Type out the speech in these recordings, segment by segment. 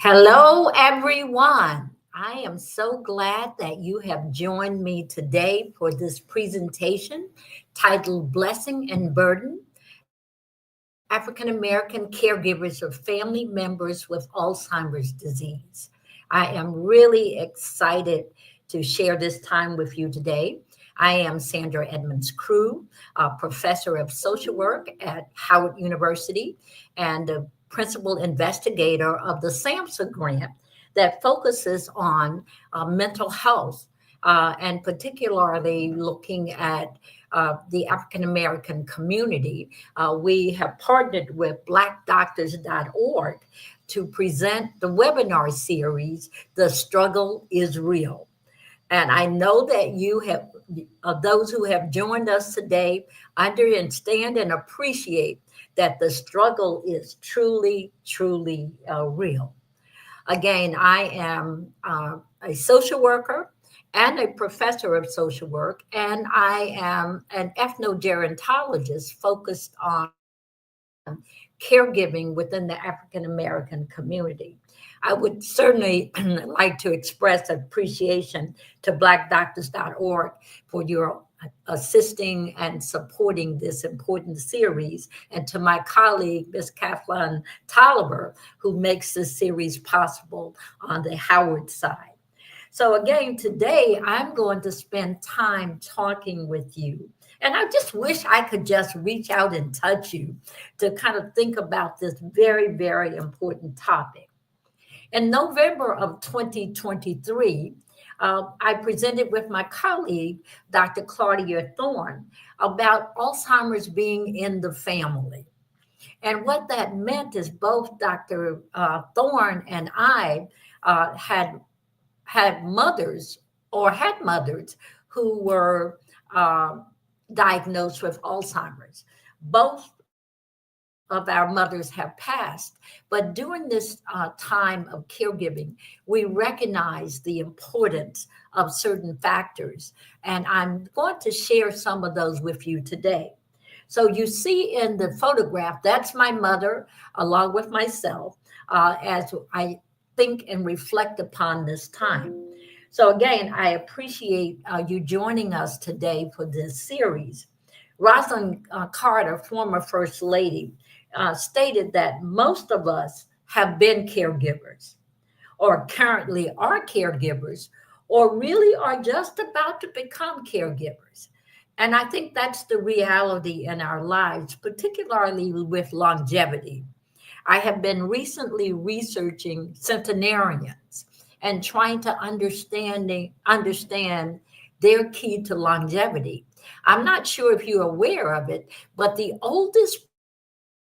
Hello, everyone. I am so glad that you have joined me today for this presentation titled Blessing and Burden African American Caregivers of Family Members with Alzheimer's Disease. I am really excited to share this time with you today. I am Sandra Edmonds Crew, a professor of social work at Howard University and the principal investigator of the SAMHSA grant that focuses on mental health and particularly looking at the African American community. We have partnered with blackdoctors.org to present the webinar series, The Struggle is Real. And I know that you have, those who have joined us today, understand and appreciate that the struggle is truly real. Again, I am a social worker and a professor of social work, and I am an ethnogerontologist focused on caregiving within the African American community. I would certainly like to express appreciation to blackdoctors.org for your assisting and supporting this important series, and to my colleague, Ms. Kathleen Tolliver, who makes this series possible on the Howard side. So again, today I'm going to spend time talking with you. And I just wish I could just reach out and touch you to kind of think about this very important topic. In November of 2023, I presented with my colleague, Dr. Claudia Thorne, about Alzheimer's being in the family. And what that meant is both Dr. Thorne and I had mothers or had mothers who were diagnosed with Alzheimer's. Both of our mothers have passed, but during this time of caregiving, we recognize the importance of certain factors. And I'm going to share some of those with you today. So you see in the photograph, that's my mother, along with myself, as I think and reflect upon this time. So again, I appreciate you joining us today for this series. Rosalind Carter, former First Lady, stated that most of us have been caregivers, or currently are caregivers, or really are just about to become caregivers. And I think that's the reality in our lives, particularly with longevity. I have been recently researching centenarians and trying to understand their key to longevity. I'm not sure if you're aware of it, but the oldest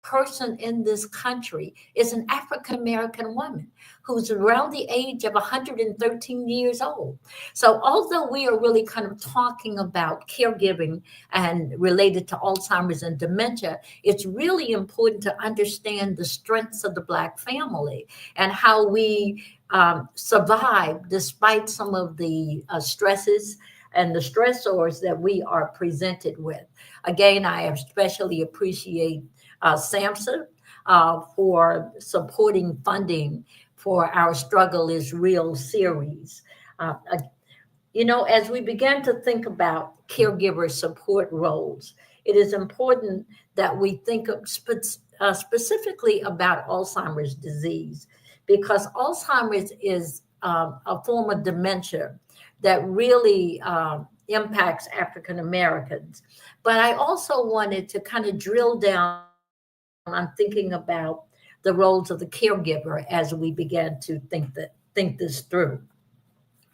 person in this country is an African American woman who's around the age of 113 years old. So although we are really kind of talking about caregiving and related to Alzheimer's and dementia, it's really important to understand the strengths of the Black family and how we survive despite some of the stresses and the stressors that we are presented with. Again, I especially appreciate SAMHSA for supporting funding for our Struggle is Real series. Uh, uh, as we begin to think about caregiver support roles, it is important that we think of specifically about Alzheimer's disease, because Alzheimer's is a form of dementia that really impacts African Americans. But I also wanted to kind of drill down on thinking about the roles of the caregiver as we began to think this through.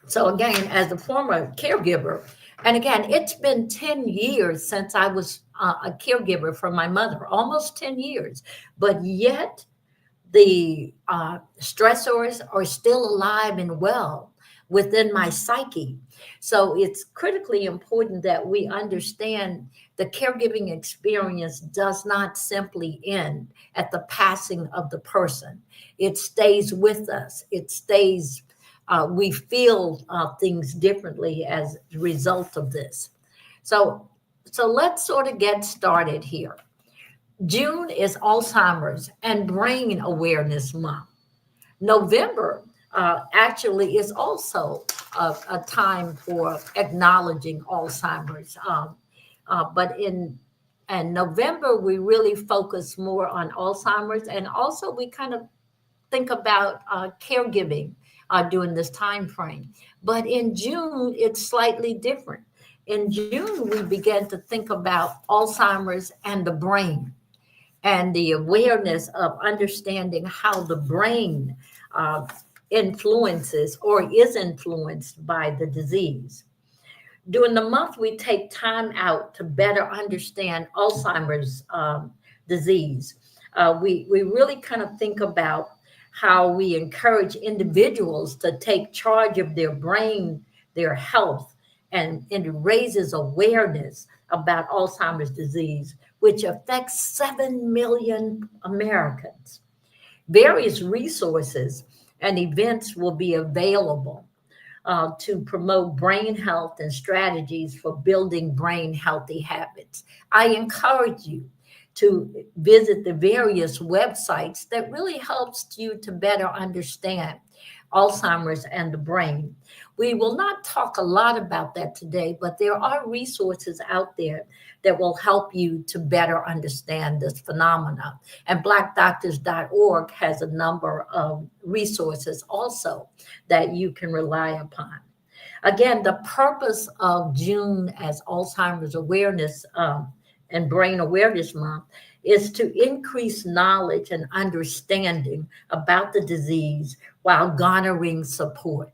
So again, as a former caregiver, and again, it's been 10 years since I was a caregiver for my mother, almost 10 years, but yet the stressors are still alive and well within my psyche. So it's critically important that we understand the caregiving experience does not simply end at the passing of the person. It stays with us. It stays, we feel things differently as a result of this. So, so let's sort of get started here. June is Alzheimer's and Brain Awareness Month. November actually is also a time for acknowledging Alzheimer's. But in November, we really focus more on Alzheimer's, and also we kind of think about caregiving during this time frame. But in June, it's slightly different. In June, we begin to think about Alzheimer's and the brain and the awareness of understanding how the brain uh, influences or is influenced by the disease. During the month, we take time out to better understand Alzheimer's disease. We really kind of think about how we encourage individuals to take charge of their brain, their health, and it raises awareness about Alzheimer's disease, which affects 7 million Americans. Various resources and events will be available to promote brain health and strategies for building brain healthy habits. I encourage you to visit the various websites that really helps you to better understand Alzheimer's and the brain. We will not talk a lot about that today, but there are resources out there that will help you to better understand this phenomena. And blackdoctors.org has a number of resources also that you can rely upon. Again, the purpose of June as Alzheimer's Awareness and Brain Awareness Month is to increase knowledge and understanding about the disease while garnering support.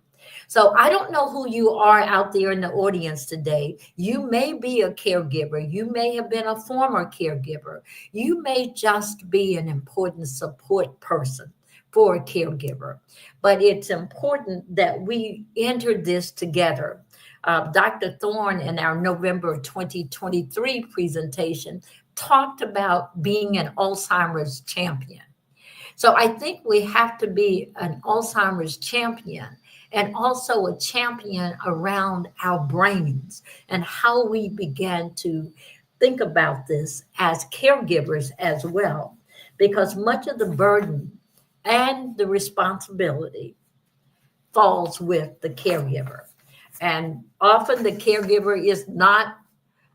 So I don't know who you are out there in the audience today. You may be a caregiver. You may have been a former caregiver. You may just be an important support person for a caregiver. But it's important that we enter this together. Dr. Thorne in our November 2023 presentation talked about being an Alzheimer's champion. So I think we have to be an Alzheimer's champion and also a champion around our brains and how we begin to think about this as caregivers as well, because much of the burden and the responsibility falls with the caregiver. And often the caregiver is not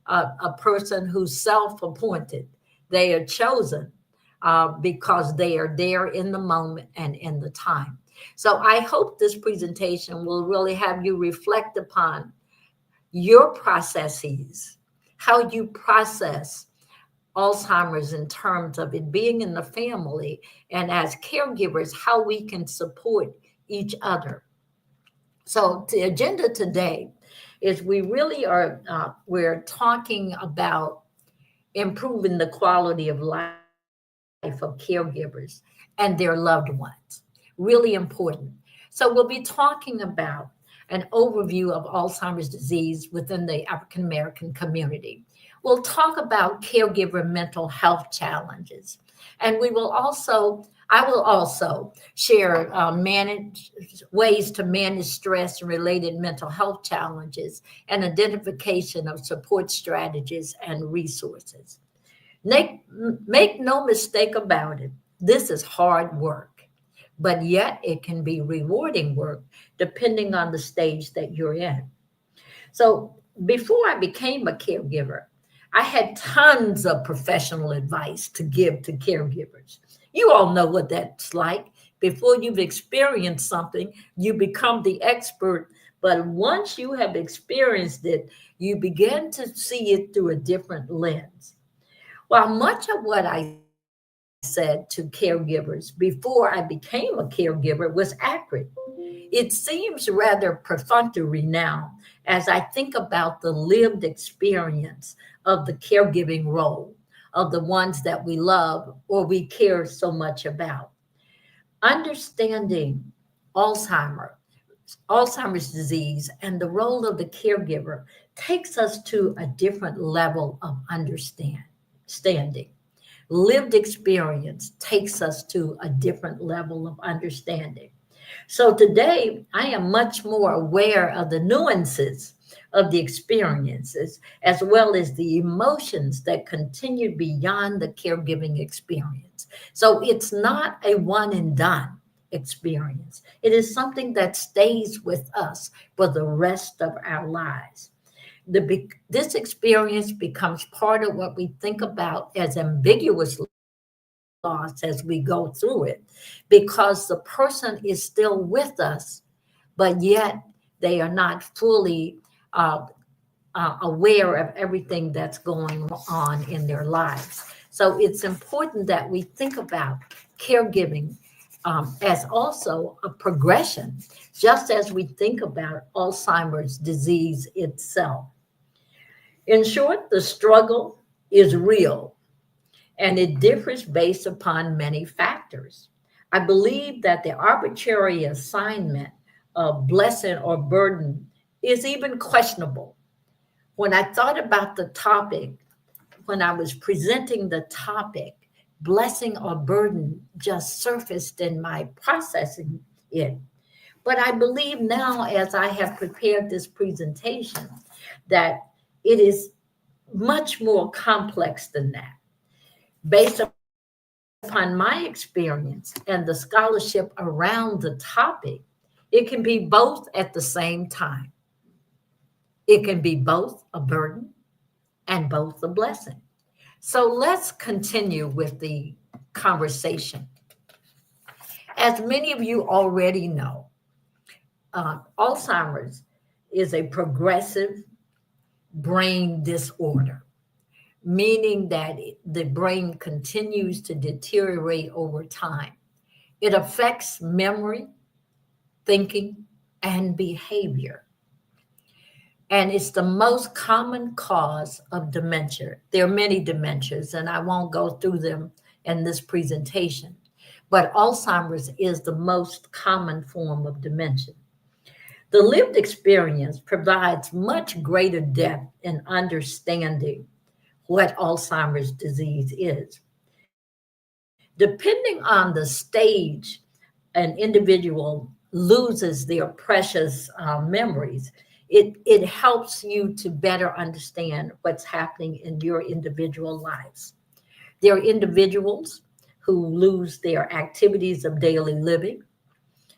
a person who's self appointed, they are chosen because they are there in the moment and in the time. So I hope this presentation will really have you reflect upon your processes, how you process Alzheimer's in terms of it being in the family, and as caregivers, how we can support each other. So the agenda today is we really are we're talking about improving the quality of life of caregivers and their loved ones. Really important. So we'll be talking about an overview of Alzheimer's disease within the African American community. We'll talk about caregiver mental health challenges. And I will also share ways to manage stress and related mental health challenges and identification of support strategies and resources. Make no mistake about it, this is hard work, but yet it can be rewarding work depending on the stage that you're in. So before I became a caregiver, I had tons of professional advice to give to caregivers. You all know what that's like. Before you've experienced something, you become the expert. But once you have experienced it, you begin to see it through a different lens. While much of what I said to caregivers before I became a caregiver was accurate, it seems rather perfunctory now as I think about the lived experience of the caregiving role of the ones that we love or we care so much about. Understanding Alzheimer, Alzheimer's disease and the role of the caregiver takes us to a different level of understanding. Lived experience takes us to a different level of understanding. So today, I am much more aware of the nuances of the experiences as well as the emotions that continue beyond the caregiving experience. So it's not a one and done. experience. It is something that stays with us for the rest of our lives. This experience becomes part of what we think about as ambiguous loss as we go through it, because the person is still with us, but yet they are not fully uh, aware of everything that's going on in their lives. So it's important that we think about caregiving as also a progression, just as we think about Alzheimer's disease itself. In short, the struggle is real and it differs based upon many factors. I believe that the arbitrary assignment of blessing or burden is even questionable. When I thought about the topic, when I was presenting the topic, blessing or burden just surfaced in my processing it. But I believe now, as I have prepared this presentation, that it is much more complex than that. Based upon my experience and the scholarship around the topic, it can be both at the same time. It can be both a burden and both a blessing. So let's continue with the conversation. As many of you already know, Alzheimer's is a progressive brain disorder, meaning that the brain continues to deteriorate over time. It affects memory, thinking, and behavior. And it's the most common cause of dementia. There are many dementias, and I won't go through them in this presentation, but Alzheimer's is the most common form of dementia. The lived experience provides much greater depth in understanding what Alzheimer's disease is. Depending on the stage an individual loses their precious memories, it helps you to better understand what's happening in your individual lives. There are individuals who lose their activities of daily living.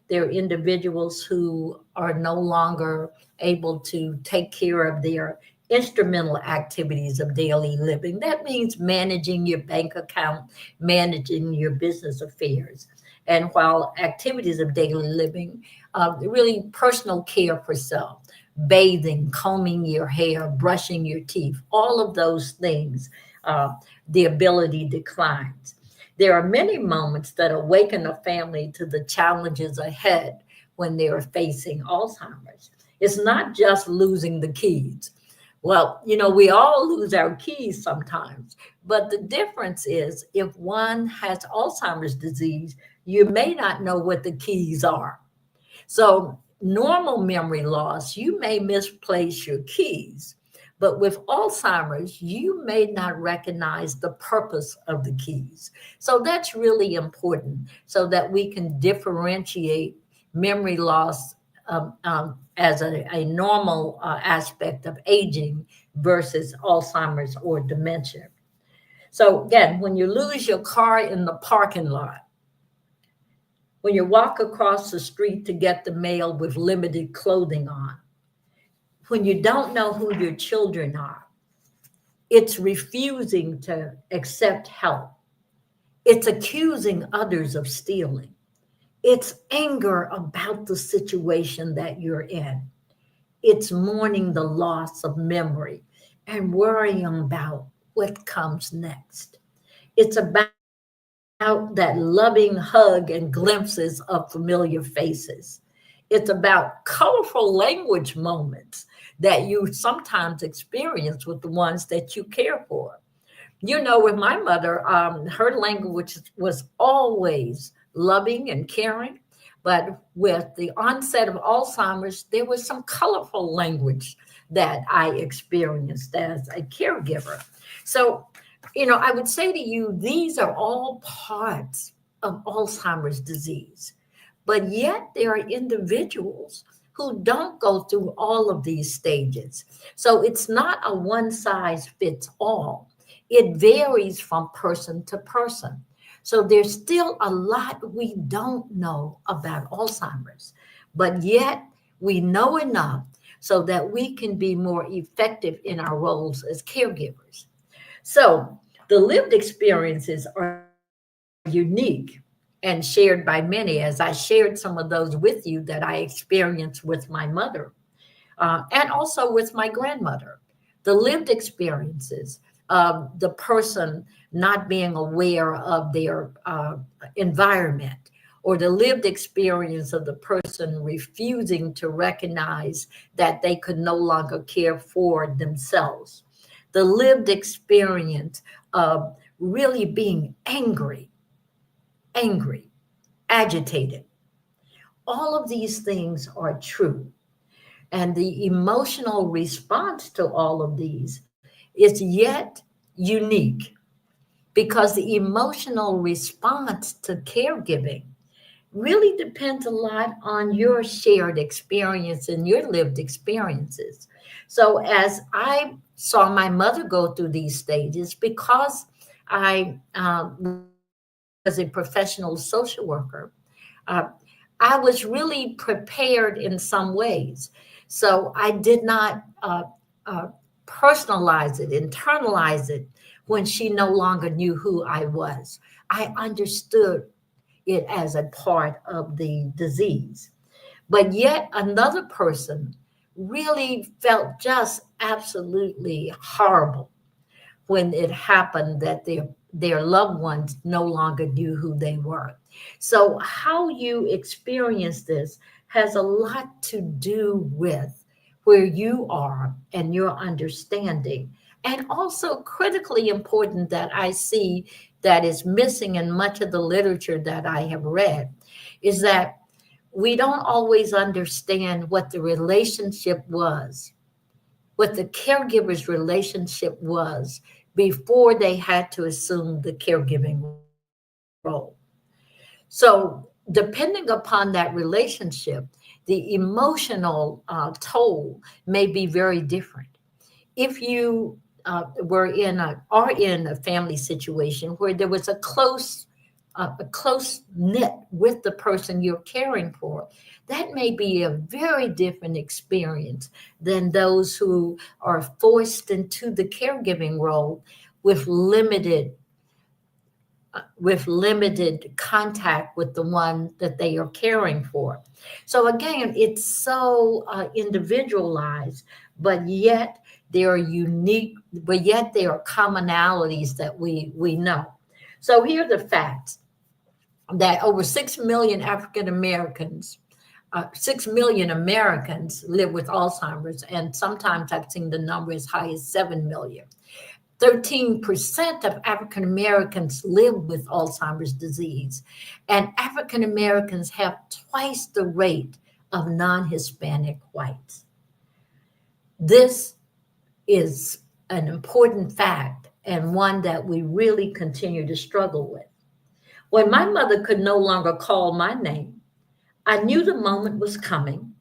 There are individuals who are no longer able to take care of their instrumental activities of daily living. That means managing your bank account, managing your business affairs. And while activities of daily living, really personal care for self, bathing, combing your hair, brushing your teeth, all of those things, the ability declines. There are many moments that awaken a family to the challenges ahead when they are facing Alzheimer's. It's not just losing the keys. Well, we all lose our keys sometimes, but the difference is if one has Alzheimer's disease, you may not know what the keys are. So normal memory loss, you may misplace your keys, but with Alzheimer's, you may not recognize the purpose of the keys. So that's really important so that we can differentiate memory loss as a normal aspect of aging versus Alzheimer's or dementia. So again, when you lose your car in the parking lot, when you walk across the street to get the mail with limited clothing on, when you don't know who your children are, it's refusing to accept help. It's accusing others of stealing. It's anger about the situation that you're in. It's mourning the loss of memory and worrying about what comes next. It's about that loving hug and glimpses of familiar faces. It's about colorful language moments that you sometimes experience with the ones that you care for. With my mother, her language was always loving and caring. But with the onset of Alzheimer's, there was some colorful language that I experienced as a caregiver. So, I would say to you, these are all parts of Alzheimer's disease. But yet there are individuals who don't go through all of these stages. So it's not a one size fits all. It varies from person to person. So there's still a lot we don't know about Alzheimer's, but yet we know enough so that we can be more effective in our roles as caregivers. So the lived experiences are unique and shared by many, as I shared some of those with you that I experienced with my mother and also with my grandmother. The lived experiences of the person not being aware of their environment, or the lived experience of the person refusing to recognize that they could no longer care for themselves, the lived experience of really being angry, agitated. All of these things are true. And the emotional response to all of these is yet unique, because the emotional response to caregiving really depends a lot on your shared experience and your lived experiences. So, as I saw my mother go through these stages, because I was a professional social worker, uh, I was really prepared in some ways. So I did not uh, personalize it, internalize it when she no longer knew who I was. I understood it as a part of the disease. But yet another person really felt just absolutely horrible when it happened that their loved ones no longer knew who they were. So how you experience this has a lot to do with where you are and your understanding. And also critically important that I see that is missing in much of the literature that I have read is that we don't always understand what the relationship was, what the caregiver's relationship was before they had to assume the caregiving role. So, depending upon that relationship, the emotional toll may be very different. If you are in a family situation where there was a close knit with the person you're caring for, that may be a very different experience than those who are forced into the caregiving role with limited contact with the one that they are caring for. So again, it's so individualized, but yet there are unique, but yet there are commonalities that we know. So here are the facts: that over 6 million African Americans, 6 million Americans live with Alzheimer's, and sometimes I've seen the number as high as 7 million. 13% of African Americans live with Alzheimer's disease, and African Americans have twice the rate of non Hispanic whites. This is an important fact and one that we really continue to struggle with. When my mother could no longer call my name, I knew the moment was coming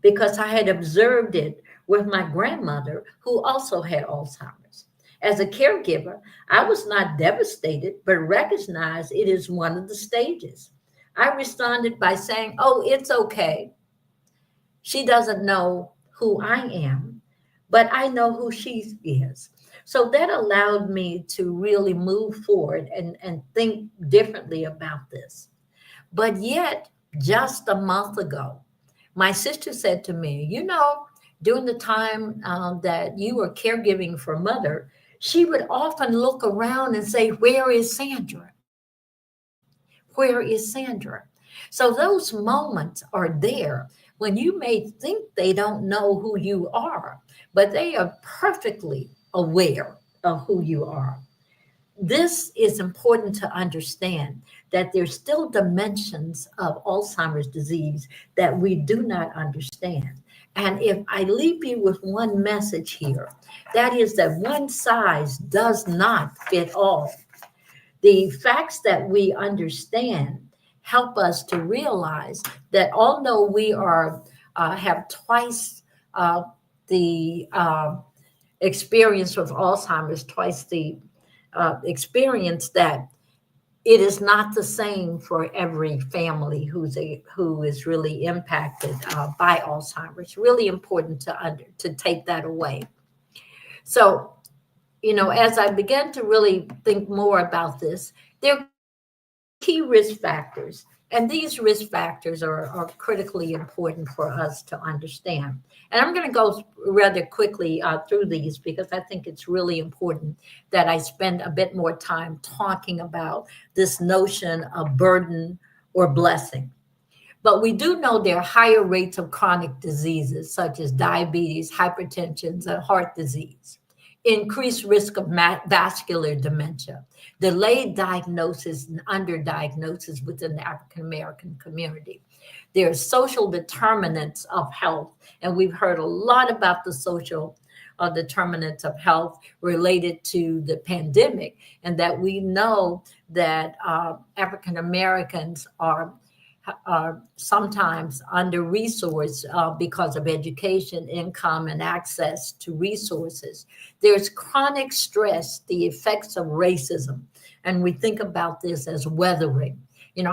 because I had observed it with my grandmother, who also had Alzheimer's. As a caregiver, I was not devastated, but recognized it is one of the stages. I responded by saying, "Oh, it's okay. She doesn't know who I am, but I know who she is." So that allowed me to really move forward and think differently about this. But yet, just a month ago, my sister said to me, during the time that you were caregiving for mother, she would often look around and say, "Where is Sandra? Where is Sandra?" So those moments are there when you may think they don't know who you are, but they are perfectly aware of who you are. This is important to understand, that there's still dimensions of Alzheimer's disease that we do not understand. And if I leave you with one message here, that is that one size does not fit all. The facts that we understand help us to realize that although we are have twice the experience with Alzheimer's, twice the experience that it is not the same for every family who is really impacted by Alzheimer's. Really important to take that away. So, as I began to really think more about this, there are key risk factors, and these risk factors are critically important for us to understand. And I'm going to go rather quickly through these because I think it's really important that I spend a bit more time talking about this notion of burden or blessing. But we do know there are higher rates of chronic diseases such as diabetes, hypertension, and heart disease, increased risk of vascular dementia, delayed diagnosis and underdiagnosis within the African American community. There are social determinants of health, and we've heard a lot about the social determinants of health related to the pandemic, and that we know that African Americans are sometimes under-resourced because of education, income, and access to resources. There's chronic stress, the effects of racism, and we think about this as weathering,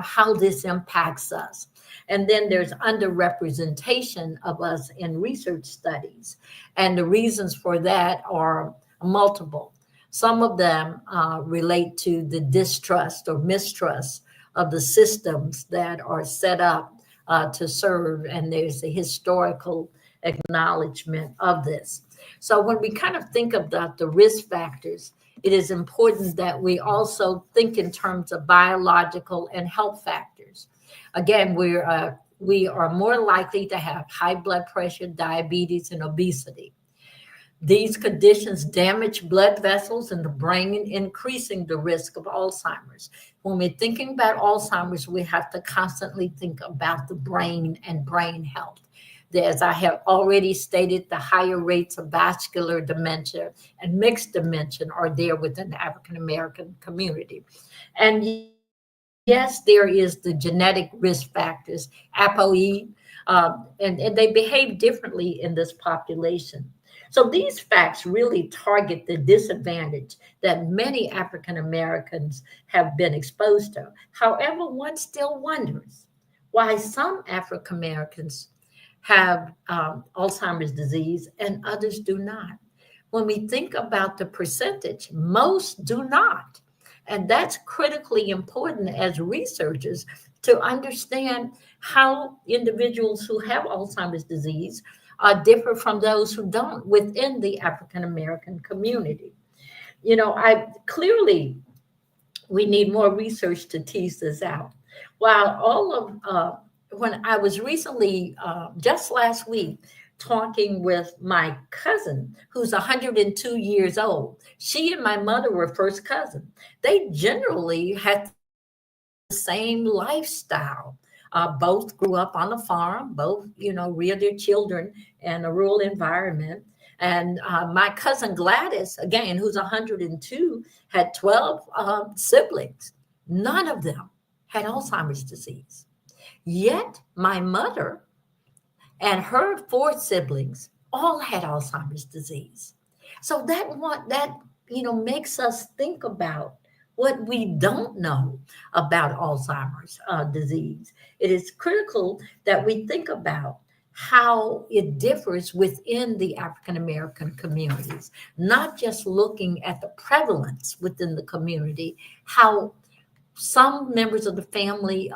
how this impacts us. And then there's underrepresentation of us in research studies, and the reasons for that are multiple. Some of them relate to the distrust or mistrust of the systems that are set up to serve, and there's a historical acknowledgement of this. So when we kind of think about the risk factors, it is important that we also think in terms of biological and health factors. Again, we are more likely to have high blood pressure, diabetes, and obesity. These conditions damage blood vessels in the brain, increasing the risk of Alzheimer's. When we're thinking about Alzheimer's, we have to constantly think about the brain and brain health. As I have already stated, the higher rates of vascular dementia and mixed dementia are there within the African American community. And yes, there is the genetic risk factors, ApoE, and they behave differently in this population. So these facts really target the disadvantage that many African Americans have been exposed to. However, one still wonders why some African Americans have Alzheimer's disease and others do not. When we think about the percentage, most do not. And that's critically important as researchers to understand how individuals who have Alzheimer's disease differ from those who don't within the African American community. I clearly we need more research to tease this out. While when I was recently, just last week, talking with my cousin who's 102 years old. She and my mother were first cousins. They generally had the same lifestyle. Both grew up on a farm, both, reared their children in a rural environment. And my cousin Gladys, again, who's 102, had 12 siblings. None of them had Alzheimer's disease. Yet my mother and her four siblings all had Alzheimer's disease. So that makes us think about what we don't know about Alzheimer's disease. It is critical that we think about how it differs within the African American communities, not just looking at the prevalence within the community, how some members of the family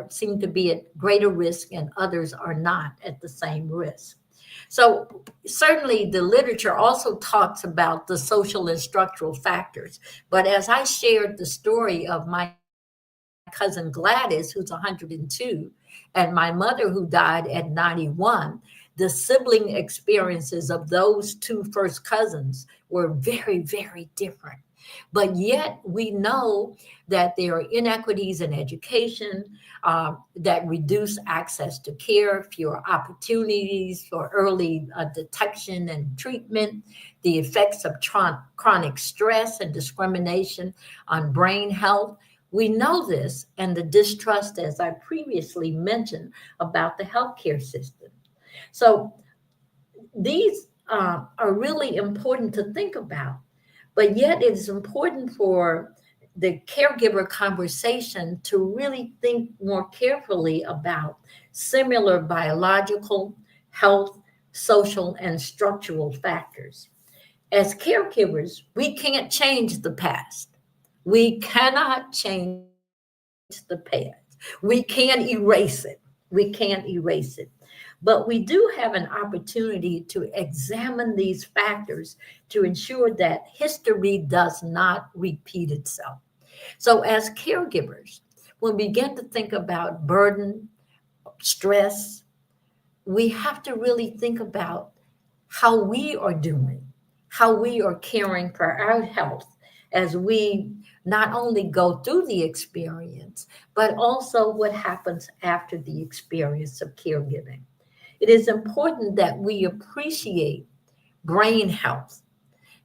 seem to be at greater risk and others are not at the same risk. So certainly the literature also talks about the social and structural factors. But as I shared the story of my cousin Gladys, who's 102, and my mother who died at 91, the sibling experiences of those two first cousins were very, very different. But yet we know that there are inequities in education that reduce access to care, fewer opportunities for early detection and treatment, the effects of chronic stress and discrimination on brain health. We know this, and the distrust, as I previously mentioned, about the healthcare system. So these are really important to think about. But yet it is important for the caregiver conversation to really think more carefully about similar biological, health, social, and structural factors. As caregivers, we can't change the past. We cannot change the past. We can't erase it. We can't erase it. But we do have an opportunity to examine these factors to ensure that history does not repeat itself. So, as caregivers, when we begin to think about burden, stress, we have to really think about how we are doing, how we are caring for our health as we not only go through the experience, but also what happens after the experience of caregiving. It is important that we appreciate brain health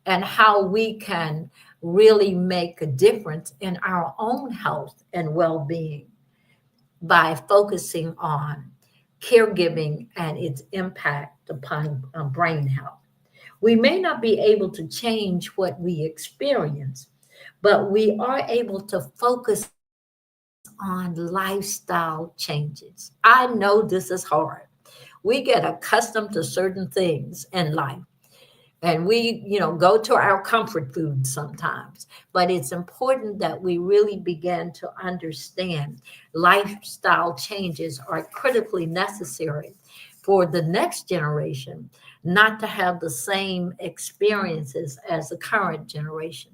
and how we can really make a difference in our own health and well being by focusing on caregiving and its impact upon brain health. We may not be able to change what we experience, but we are able to focus on lifestyle changes. I know this is hard. We get accustomed to certain things in life, and we go to our comfort food sometimes, but it's important that we really begin to understand lifestyle changes are critically necessary for the next generation not to have the same experiences as the current generation.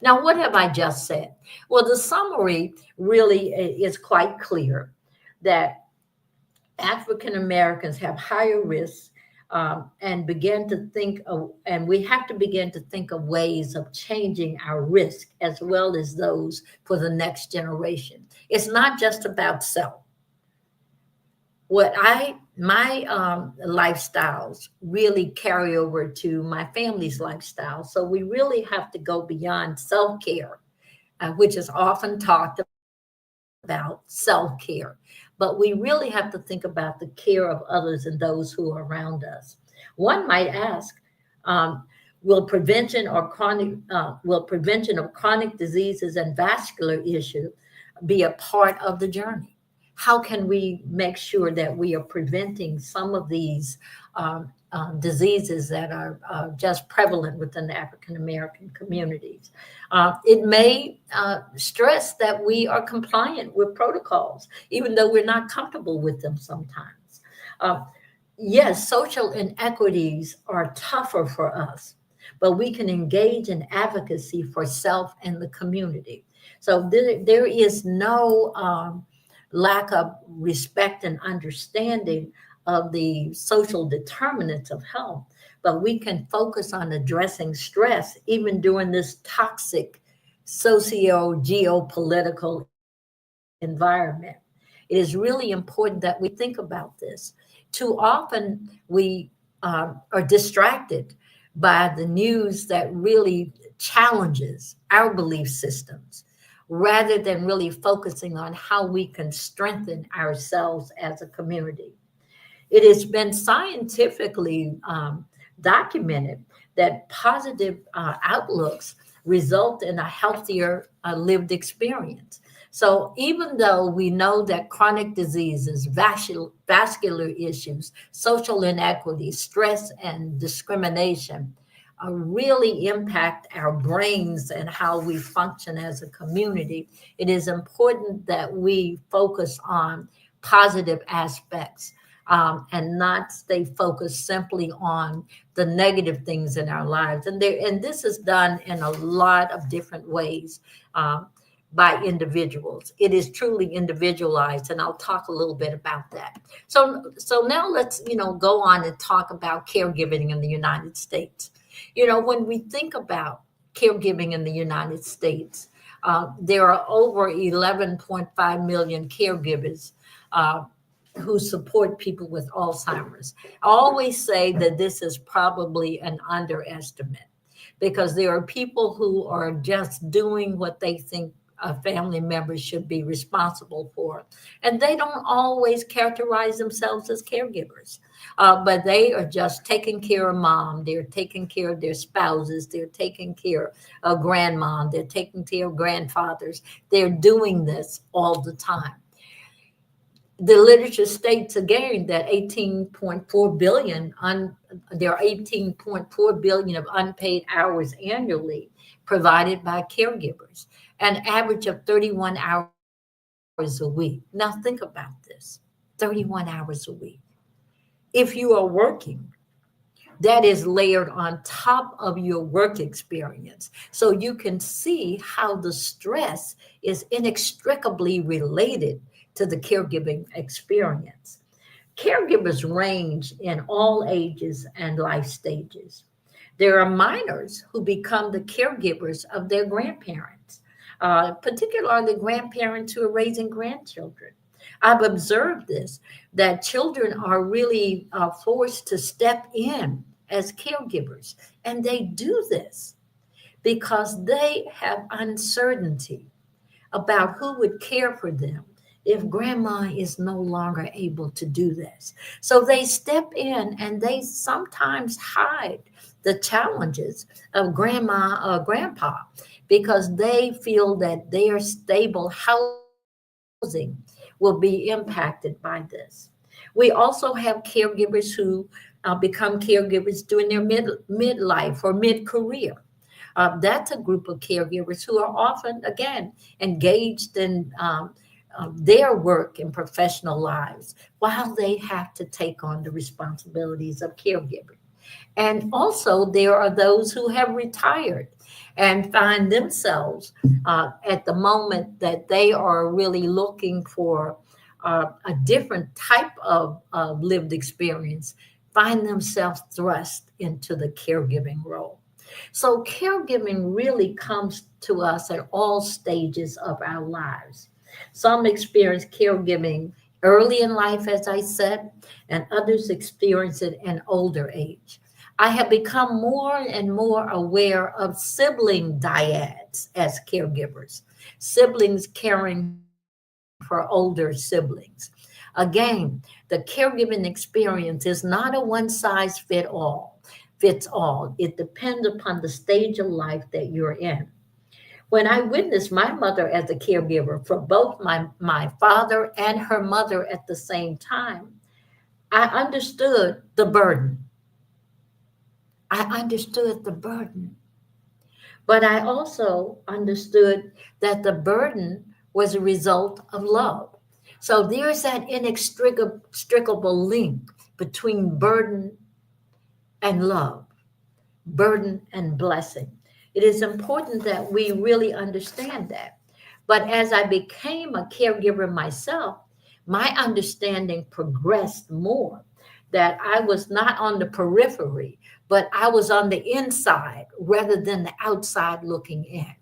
Now, what have I just said? Well, the summary really is quite clear that African Americans have higher risks, and we have to begin to think of ways of changing our risk as well as those for the next generation. It's not just about self. My lifestyles really carry over to my family's lifestyle. So we really have to go beyond self-care, which is often talked about self-care. But we really have to think about the care of others and those who are around us. One might ask, um, will prevention of chronic diseases and vascular issues be a part of the journey? How can we make sure that we are preventing some of these diseases that are just prevalent within the African American communities? It may stress that we are compliant with protocols, even though we're not comfortable with them sometimes. Uh, yes, social inequities are tougher for us, but we can engage in advocacy for self and the community. So there is no lack of respect and understanding of the social determinants of health, but we can focus on addressing stress even during this toxic socio-geopolitical environment. It is really important that we think about this. Too often we are distracted by the news that really challenges our belief systems rather than really focusing on how we can strengthen ourselves as a community. It has been scientifically documented that positive outlooks result in a healthier lived experience. So even though we know that chronic diseases, vascular issues, social inequities, stress, and discrimination really impact our brains and how we function as a community, it is important that we focus on positive aspects and not stay focused simply on the negative things in our lives. And this is done in a lot of different ways by individuals. It is truly individualized, and I'll talk a little bit about that. So now let's go on and talk about caregiving in the United States. When we think about caregiving in the United States, there are over 11.5 million caregivers who support people with Alzheimer's. I always say that this is probably an underestimate because there are people who are just doing what they think family members should be responsible for. And they don't always characterize themselves as caregivers, but they are just taking care of mom. They're taking care of their spouses. They're taking care of grandma. They're taking care of grandfathers. They're doing this all the time. The literature states again that 18.4 billion there are 18.4 billion of unpaid hours annually provided by caregivers, an average of 31 hours a week. Now think about this. 31 hours a week. If you are working, that is layered on top of your work experience. So you can see how the stress is inextricably related to the caregiving experience. Caregivers range in all ages and life stages. There are minors who become the caregivers of their grandparents, particularly grandparents who are raising grandchildren. I've observed this, that children are really forced to step in as caregivers. And they do this because they have uncertainty about who would care for them if grandma is no longer able to do this. So they step in and they sometimes hide the challenges of grandma or grandpa because they feel that their stable housing will be impacted by this. We also have caregivers who become caregivers during their midlife or mid-career. That's a group of caregivers who are often, again, engaged in their work and professional lives while they have to take on the responsibilities of caregiving. And also, there are those who have retired and find themselves at the moment that they are really looking for a different type of lived experience, find themselves thrust into the caregiving role. So, caregiving really comes to us at all stages of our lives. Some experience caregiving early in life, as I said, and others experience it in older age. I have become more and more aware of sibling dyads as caregivers, siblings caring for older siblings. Again, the caregiving experience is not a one size fits all. It depends upon the stage of life that you're in. When I witnessed my mother as a caregiver for both my father and her mother at the same time, I understood the burden. I understood the burden, but I also understood that the burden was a result of love. So there's that inextricable link between burden and love, burden and blessing. It is important that we really understand that. But as I became a caregiver myself, my understanding progressed more, that I was not on the periphery, but I was on the inside rather than the outside looking in.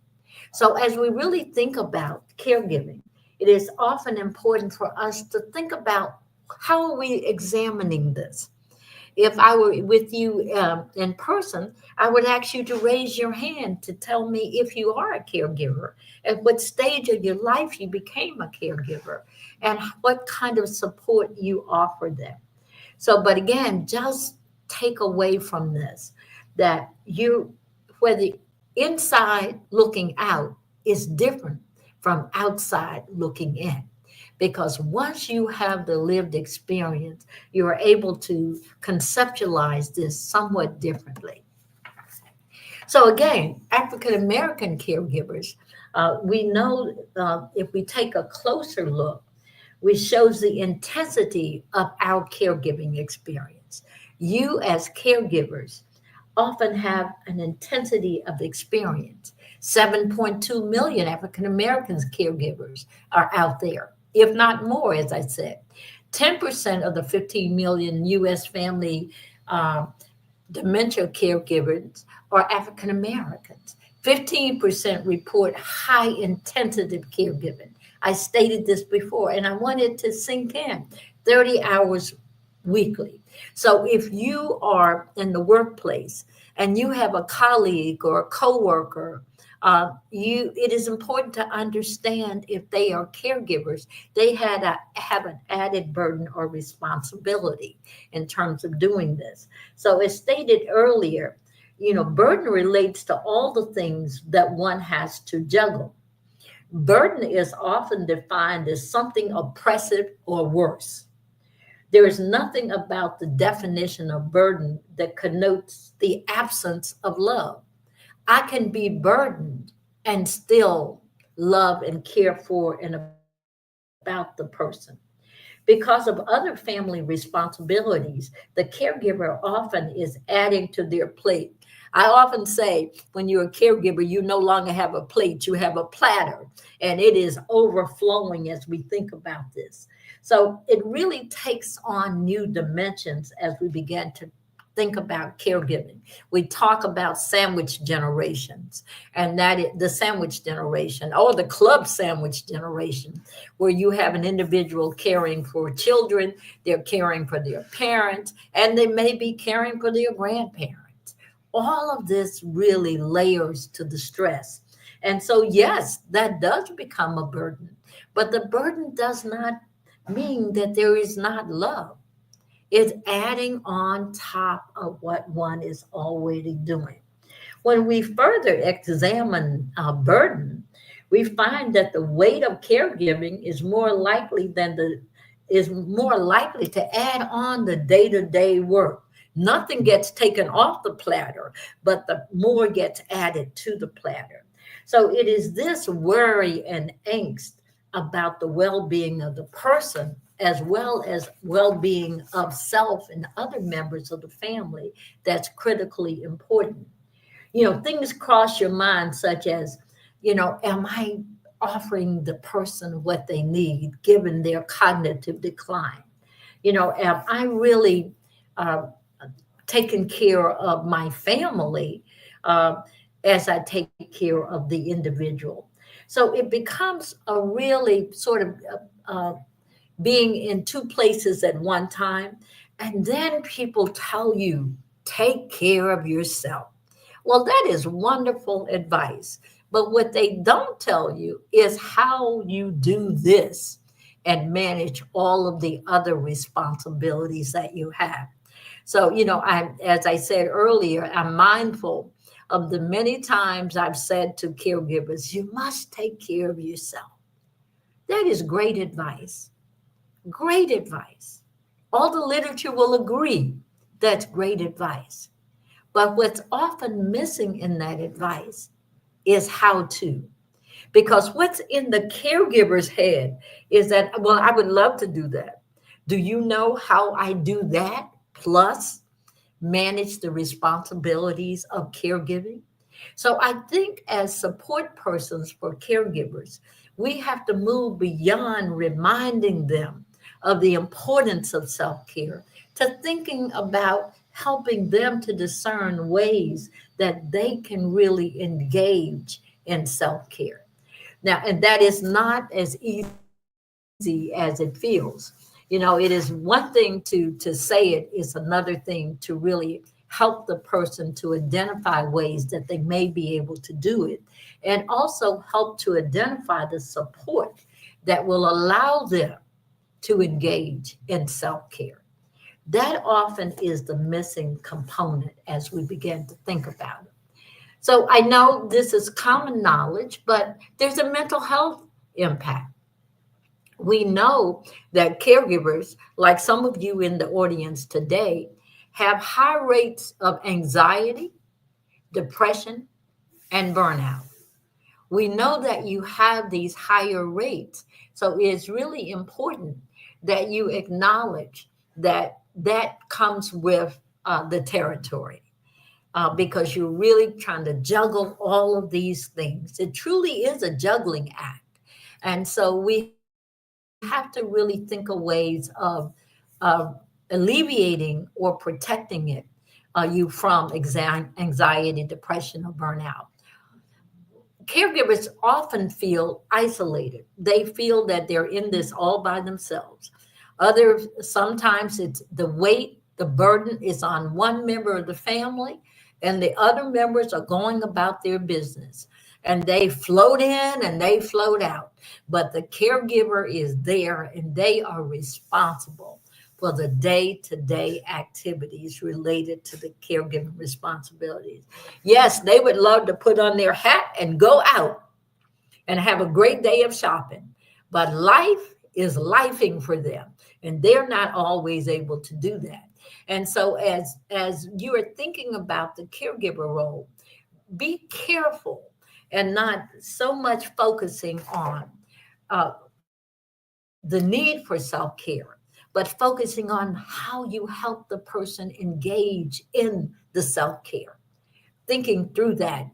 So, as we really think about caregiving, it is often important for us to think about how are we examining this. If I were with you in person, I would ask you to raise your hand to tell me if you are a caregiver, at what stage of your life you became a caregiver, and what kind of support you offer them. So, but again, just take away from this that whether inside looking out is different from outside looking in. Because once you have the lived experience, you are able to conceptualize this somewhat differently. So, again, African American caregivers, we know if we take a closer look, which shows the intensity of our caregiving experience. You, as caregivers, often have an intensity of experience. 7.2 million African Americans caregivers are out there, if not more, as I said. 10% of the 15 million U.S. family dementia caregivers are African Americans. 15% report high intensity caregiving. I stated this before, and I wanted to sink in 30 hours weekly. So if you are in the workplace and you have a colleague or a coworker It is important to understand if they are caregivers, they have an added burden or responsibility in terms of doing this. So as stated earlier, burden relates to all the things that one has to juggle. Burden is often defined as something oppressive or worse. There is nothing about the definition of burden that connotes the absence of love. I can be burdened and still love and care for and about the person. Because of other family responsibilities, the caregiver often is adding to their plate. I often say when you're a caregiver, you no longer have a plate, you have a platter, and it is overflowing as we think about this. So it really takes on new dimensions as we begin to think about caregiving. We talk about sandwich generations, and that is the sandwich generation or the club sandwich generation, where you have an individual caring for children, they're caring for their parents, and they may be caring for their grandparents. All of this really layers to the stress. And so, yes, that does become a burden, but the burden does not mean that there is not love. It's adding on top of what one is already doing. When we further examine burden, we find that the weight of caregiving is more likely to add on the day-to-day work. Nothing gets taken off the platter, but the more gets added to the platter. So it is this worry and angst about the well-being of the person as well as well-being of self and other members of the family that's critically important. Things cross your mind such as, am I offering the person what they need given their cognitive decline? Am I really uh, taking care of my family as I take care of the individual? So it becomes a really sort of being in two places at one time. And then people tell you, take care of yourself. Well, that is wonderful advice. But what they don't tell you is how you do this and manage all of the other responsibilities that you have. So, as I said earlier, I'm mindful of the many times I've said to caregivers, you must take care of yourself. That is great advice. Great advice. All the literature will agree that's great advice. But what's often missing in that advice is how to. Because what's in the caregiver's head is that, well, I would love to do that. Do you know how I do that? Plus, manage the responsibilities of caregiving. So I think as support persons for caregivers, we have to move beyond reminding them of the importance of self-care to thinking about helping them to discern ways that they can really engage in self-care. Now, and that is not as easy as it feels. It is one thing to say it, it's another thing to really help the person to identify ways that they may be able to do it, and also help to identify the support that will allow them to engage in self-care. That often is the missing component as we begin to think about it. So I know this is common knowledge, but there's a mental health impact. We know that caregivers, like some of you in the audience today, have high rates of anxiety, depression, and burnout. We know that you have these higher rates. So it's really important that you acknowledge that that comes with the territory. Because you're really trying to juggle all of these things. It truly is a juggling act. And so we have to really think of ways of alleviating or protecting you from anxiety, depression, or burnout. Caregivers often feel isolated. They feel that they're in this all by themselves. Sometimes it's the weight, the burden is on one member of the family, and the other members are going about their business. and they float in and they float out. But the caregiver is there and they are responsible for the day-to-day activities related to the caregiving responsibilities. Yes, they would love to put on their hat and go out and have a great day of shopping, but life is lifing for them, and they're not always able to do that. And so as you are thinking about the caregiver role, be careful and not so much focusing on uh, the need for self-care, but focusing on how you help the person engage in the self-care, thinking through that.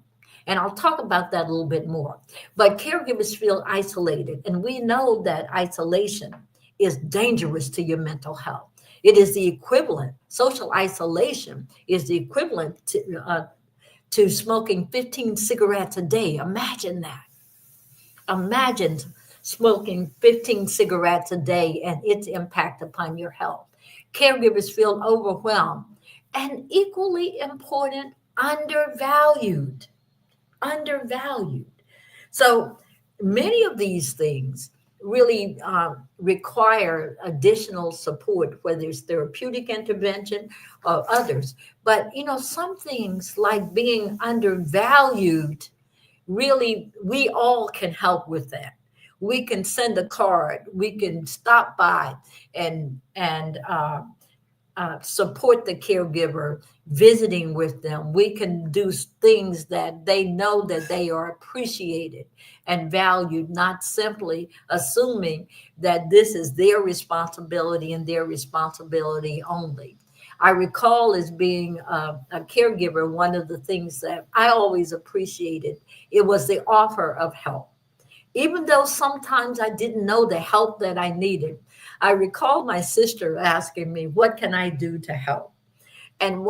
And I'll talk about that a little bit more. But caregivers feel isolated, and we know that isolation is dangerous to your mental health. It is the equivalent, social isolation is the equivalent to smoking 15 cigarettes a day. Imagine that. Imagine smoking 15 cigarettes a day and its impact upon your health. Caregivers feel overwhelmed and, equally important, undervalued. Undervalued. So many of these things really require additional support, whether it's therapeutic intervention or others. But, some things like being undervalued, really, we all can help with that. We can send a card. We can stop by and support the caregiver, visiting with them. We can do things that they know that they are appreciated and valued, not simply assuming that this is their responsibility and their responsibility only. I recall, as being a caregiver, one of the things that I always appreciated, it was the offer of help. Even though sometimes I didn't know the help that I needed, I recall my sister asking me, "What can I do to help?" And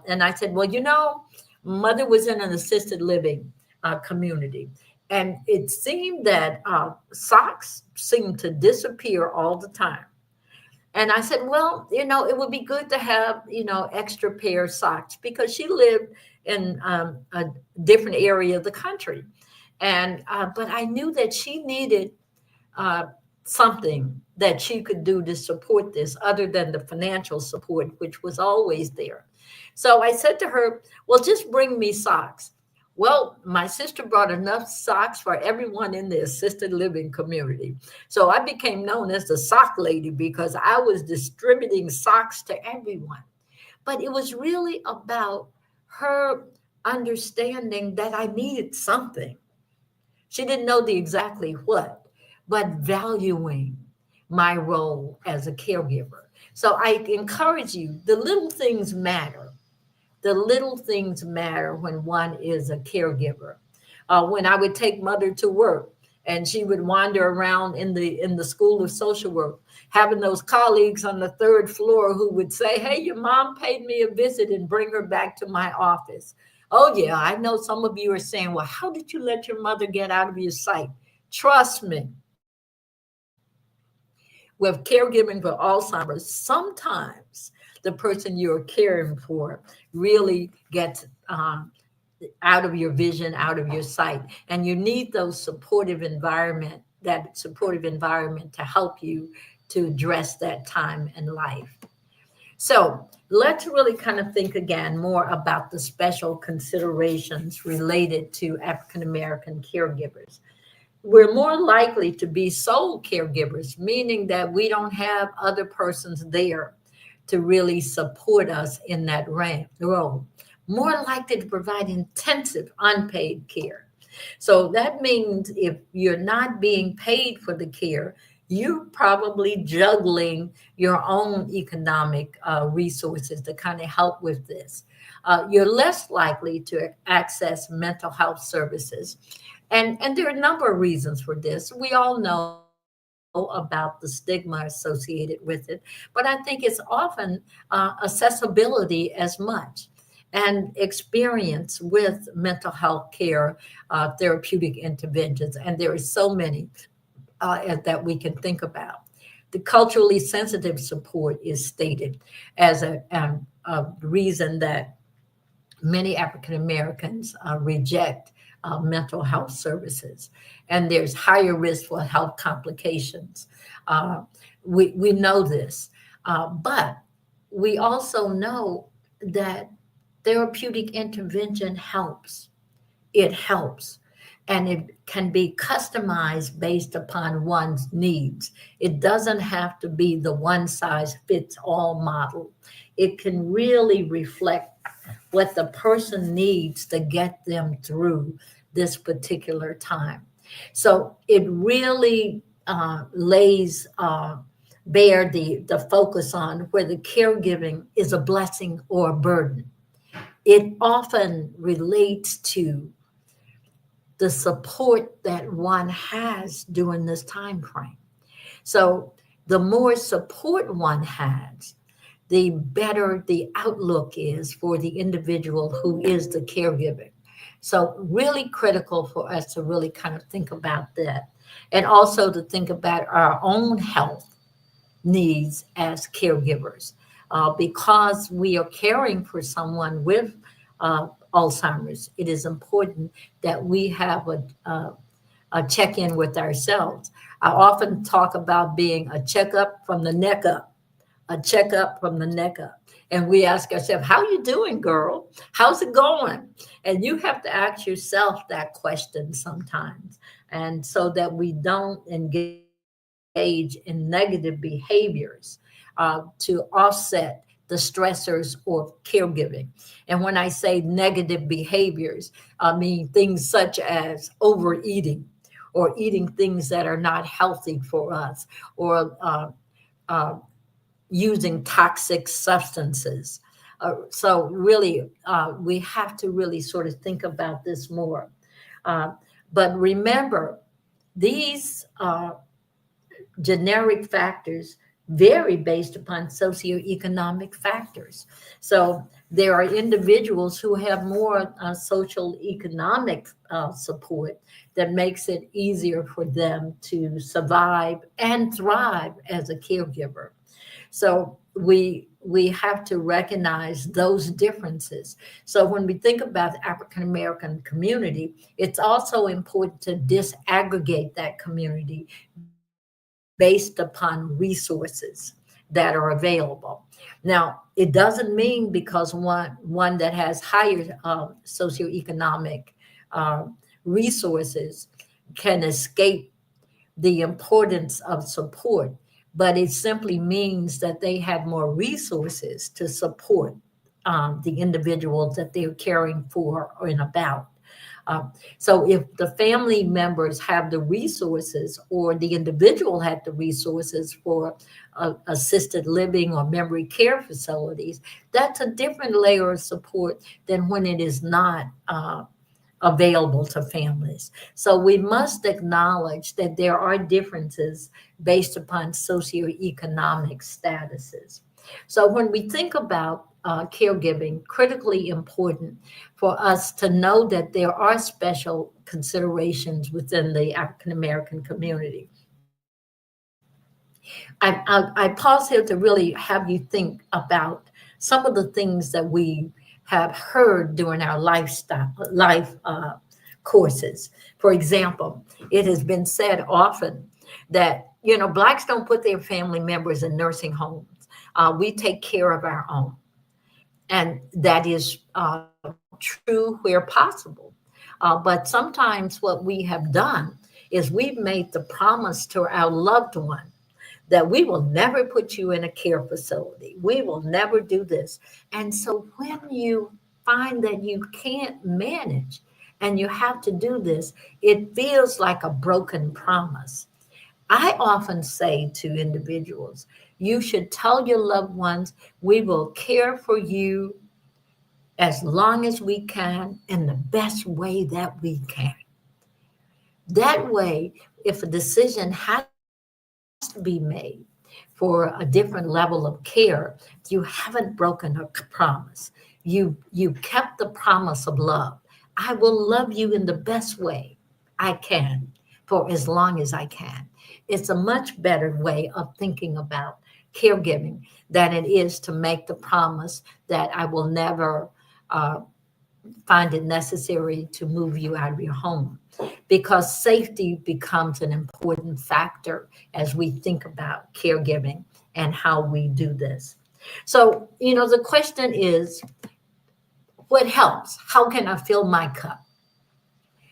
and I said, "Well, mother was in an assisted living community, and it seemed that socks seemed to disappear all the time." And I said, "Well, it would be good to have, extra pair of socks," because she lived in a different area of the country. But I knew that she needed uh, something that she could do to support this other than the financial support, which was always there. So I said to her, "Well, just bring me socks." Well, my sister brought enough socks for everyone in the assisted living community. So I became known as the sock lady because I was distributing socks to everyone. But it was really about her understanding that I needed something. She didn't know the exactly what, but valuing my role as a caregiver. So I encourage you, the little things matter. The little things matter when one is a caregiver. When I would take mother to work and she would wander around in the School of Social Work, having those colleagues on the third floor who would say, "Hey, your mom paid me a visit and bring her back to my office." Oh, yeah, I know some of you are saying, "Well, how did you let your mother get out of your sight?" Trust me, with caregiving for Alzheimer's, sometimes the person you're caring for really gets out of your vision, out of your sight. And you need that supportive environment to help you to address that time in life. So let's really kind of think again more about the special considerations related to African American caregivers. We're more likely to be sole caregivers, meaning that we don't have other persons there to really support us in that role. More likely to provide intensive unpaid care. So that means if you're not being paid for the care, you're probably juggling your own economic resources to kind of help with this. You're less likely to access mental health services. And there are a number of reasons for this. We all know about the stigma associated with it, but I think it's often accessibility as much and experience with mental health care, therapeutic interventions, and there are so many that we can think about. The culturally sensitive support is stated as a reason that many African Americans reject mental health services. And there's higher risk for health complications. Uh, we know this, but we also know that therapeutic intervention helps. It helps. And it can be customized based upon one's needs. It doesn't have to be the one size fits all model. It can really reflect what the person needs to get them through this particular time. So it really lays bare the focus on whether caregiving is a blessing or a burden. It often relates to the support that one has during this time frame. So the more support one has, the better the outlook is for the individual who is the caregiver. So really critical for us to really kind of think about that. And also to think about our own health needs as caregivers. Because we are caring for someone with Alzheimer's, it is important that we have a check-in with ourselves. I often talk about being a checkup from the neck up, a checkup from the neck up. And we ask ourselves, how you doing, girl? How's it going? And you have to ask yourself that question sometimes. And so that we don't engage in negative behaviors to offset the stressors or caregiving. And when I say negative behaviors, I mean things such as overeating or eating things that are not healthy for us, or using toxic substances. So really, we have to really sort of think about this more. But remember, these generic factors vary based upon socioeconomic factors. So there are individuals who have more social economic support that makes it easier for them to survive and thrive as a caregiver. So we have to recognize those differences. So when we think about the African American community, it's also important to disaggregate that community based upon resources that are available. Now, it doesn't mean because one that has higher socioeconomic resources can escape the importance of support, but it simply means that they have more resources to support the individuals that they're caring for and about. So if the family members have the resources, or the individual had the resources for assisted living or memory care facilities, that's a different layer of support than when it is not available to families. So we must acknowledge that there are differences based upon socioeconomic statuses. So when we think about caregiving, critically important for us to know that there are special considerations within the African American community. I pause here to really have you think about some of the things that we have heard during our life courses. For example, it has been said often that, Blacks don't put their family members in nursing homes. We take care of our own. And that is true where possible. But sometimes what we have done is we've made the promise to our loved one that we will never put you in a care facility. We will never do this. And so when you find that you can't manage and you have to do this, it feels like a broken promise. I often say to individuals, you should tell your loved ones, we will care for you as long as we can in the best way that we can. That way, if a decision has to be made for a different level of care, you haven't broken a promise. You kept the promise of love. I will love you in the best way I can for as long as I can. It's a much better way of thinking about caregiving than it is to make the promise that I will never find it necessary to move you out of your home, because safety becomes an important factor as we think about caregiving and how we do this. So, the question is, what helps? How can I fill my cup?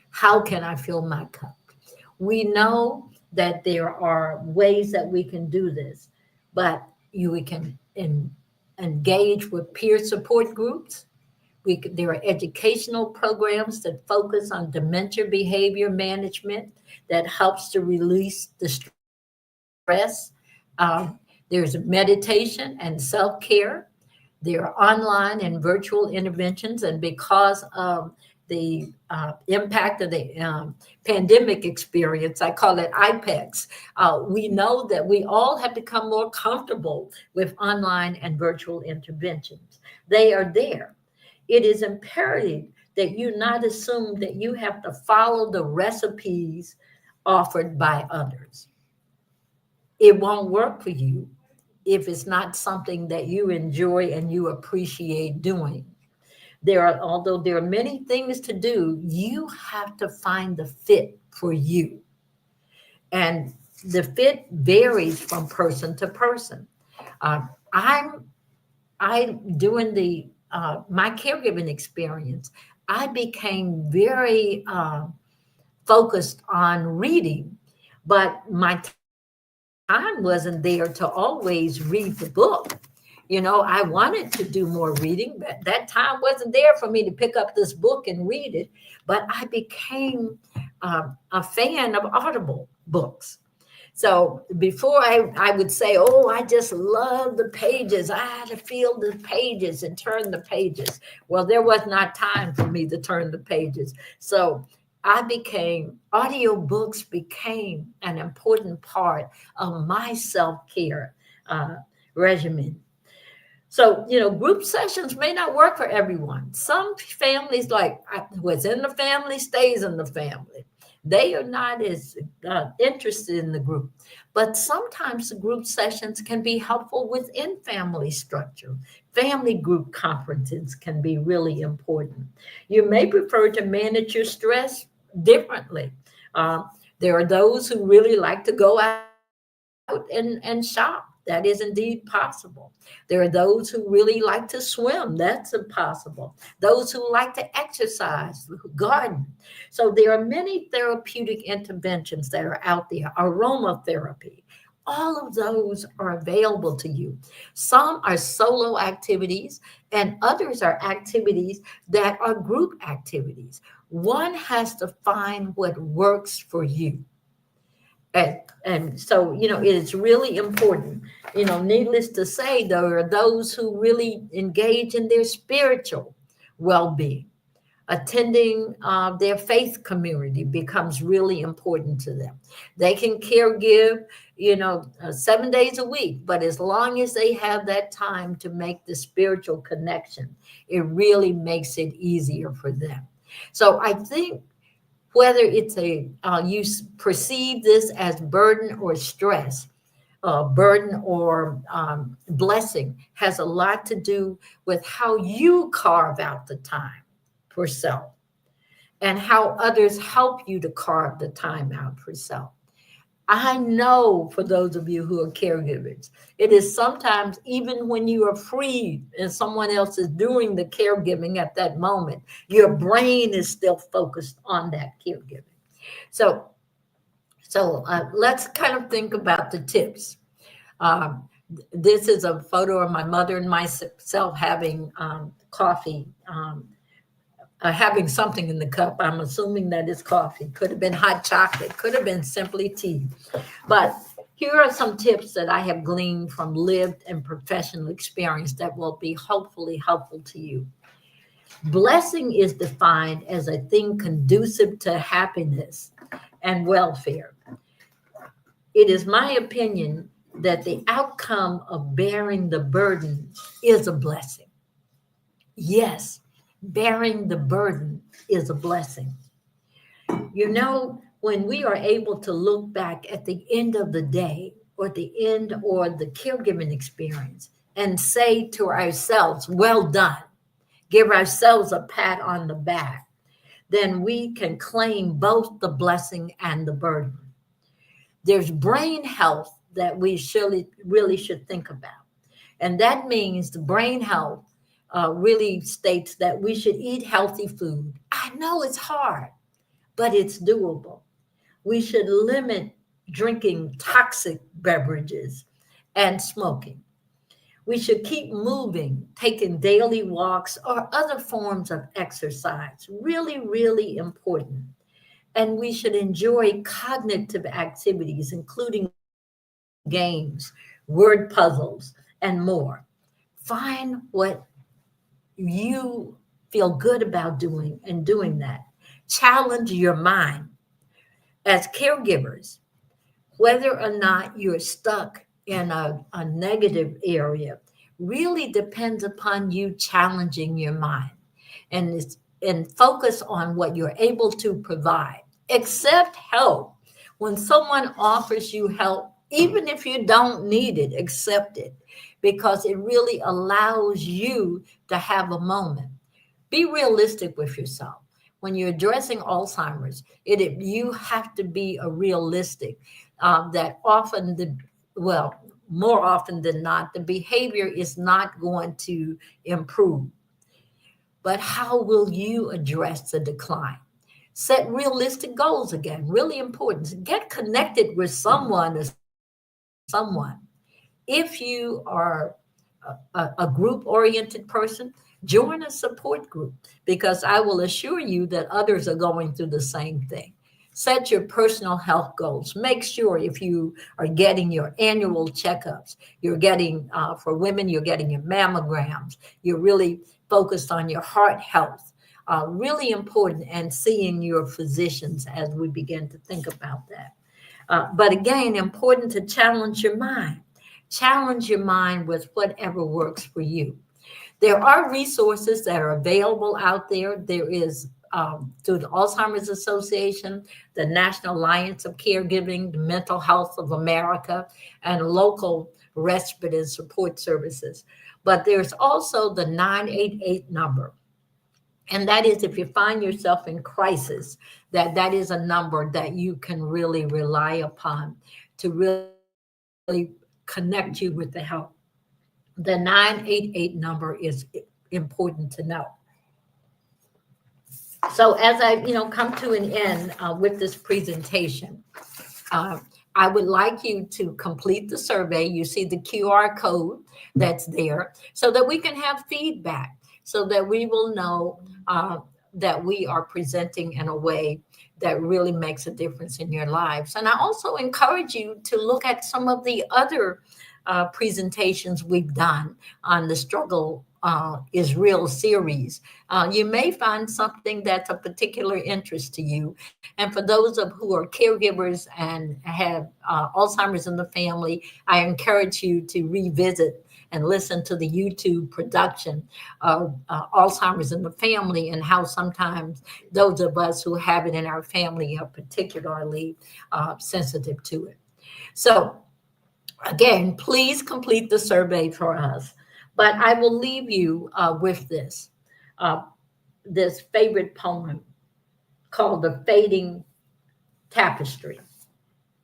How can I fill my cup? We know that there are ways that we can do this, but we can engage with peer support groups. There are educational programs that focus on dementia behavior management that helps to release the stress. There's meditation and self-care. There are online and virtual interventions, and because of the impact of the pandemic experience, I call it IPEX, we know that we all have become more comfortable with online and virtual interventions. They are there. It is imperative that you not assume that you have to follow the recipes offered by others. It won't work for you if it's not something that you enjoy and you appreciate doing. Although there are many things to do, you have to find the fit for you. And the fit varies from person to person. Uh, I'm I during the my caregiving experience, I became very focused on reading, but my time wasn't there to always read the book. I wanted to do more reading, but that time wasn't there for me to pick up this book and read it. But I became a fan of Audible books. So before I would say, oh, I just love the pages. I had to feel the pages and turn the pages. Well, there was not time for me to turn the pages. So audiobooks became an important part of my self-care regimen. So, group sessions may not work for everyone. Some families, like what's in the family stays in the family. They are not as interested in the group. But sometimes the group sessions can be helpful within family structure. Family group conferences can be really important. You may prefer to manage your stress differently. Uh, there are those who really like to go out and shop. That is indeed possible. There are those who really like to swim. That's impossible. Those who like to exercise, garden. So there are many therapeutic interventions that are out there. Aromatherapy. All of those are available to you. Some are solo activities, and others are activities that are group activities. One has to find what works for you. And so, it is really important. Needless to say, there are those who really engage in their spiritual well-being. Attending their faith community becomes really important to them. They can caregive, 7 days a week, but as long as they have that time to make the spiritual connection, it really makes it easier for them. So I think whether it's you perceive this as burden or stress, burden or blessing, has a lot to do with how you carve out the time for self and how others help you to carve the time out for self. I know for those of you who are caregivers, it is sometimes even when you are free and someone else is doing the caregiving at that moment, your brain is still focused on that caregiving. So, let's kind of think about the tips. Um, this is a photo of my mother and myself having coffee. Having something in the cup. I'm assuming that is coffee. Could have been hot chocolate. Could have been simply tea. But here are some tips that I have gleaned from lived and professional experience that will be hopefully helpful to you. Blessing is defined as a thing conducive to happiness and welfare. It is my opinion that the outcome of bearing the burden is a blessing. Yes, bearing the burden is a blessing. When we are able to look back at the end of the day or the end or the caregiving experience and say to ourselves, well done, give ourselves a pat on the back, then we can claim both the blessing and the burden. There's brain health that we really should think about. And that means the brain health really states that we should eat healthy food. I know it's hard, but it's doable. We should limit drinking toxic beverages and smoking. We should keep moving, taking daily walks or other forms of exercise. Really, really important. And we should enjoy cognitive activities, including games, word puzzles, and more. Find what you feel good about doing and doing that. Challenge your mind. As caregivers, whether or not you're stuck in a negative area really depends upon you challenging your mind and focus on what you're able to provide. Accept help. When someone offers you help, even if you don't need it, accept it because it really allows you to have a moment. Be realistic with yourself. When you're addressing Alzheimer's, you have to be a realistic. That often more often than not, the behavior is not going to improve. But how will you address the decline? Set realistic goals again, really important. Get connected with someone or someone. If you are a group-oriented person, join a support group because I will assure you that others are going through the same thing. Set your personal health goals. Make sure if you are getting your annual checkups, you're getting, for women, you're getting your mammograms, you're really focused on your heart health. Really important, and seeing your physicians as we begin to think about that. But again, important to challenge your mind. Challenge your mind with whatever works for you. There are resources that are available out there. There is, through the Alzheimer's Association, the National Alliance of Caregiving, the Mental Health of America, and local respite and support services. But there's also the 988 number. And that is if you find yourself in crisis, that is a number that you can really rely upon to really connect you with the help. The 988 number is important to know. So as I, come to an end with this presentation, I would like you to complete the survey. You see the QR code that's there so that we can have feedback, so that we will know that we are presenting in a way that really makes a difference in your lives. And I also encourage you to look at some of the other presentations we've done on the Struggle is Real series. You may find something that's of particular interest to you. And for those of who are caregivers and have Alzheimer's in the family, I encourage you to revisit and listen to the YouTube production of Alzheimer's in the family, and how sometimes those of us who have it in our family are particularly sensitive to it. So again, please complete the survey for us. But I will leave you with this favorite poem called The Fading Tapestry.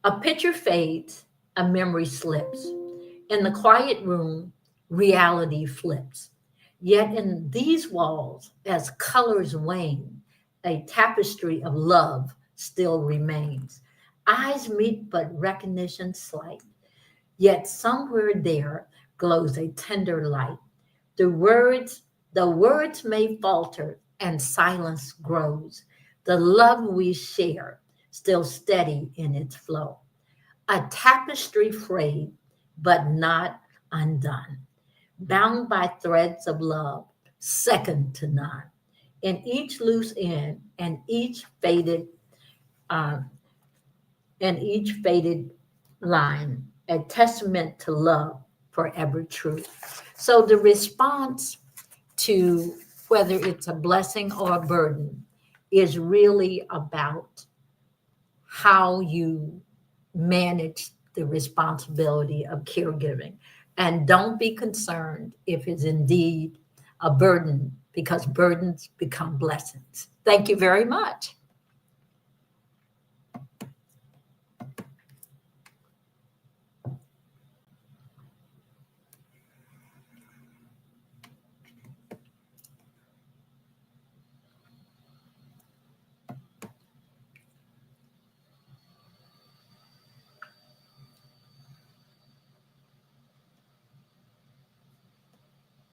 A picture fades, a memory slips. In the quiet room, reality flips. Yet in these walls, as colors wane, a tapestry of love still remains. Eyes meet, but recognition slight. Yet somewhere there glows a tender light. The words may falter and silence grows. The love we share still steady in its flow. A tapestry frayed, but not undone. Bound by threads of love, second to none. In each loose end and each faded uh, line, a testament to love forever true. So the response to whether it's a blessing or a burden is really about how you manage the responsibility of caregiving. And don't be concerned if it's indeed a burden, because burdens become blessings. Thank you very much.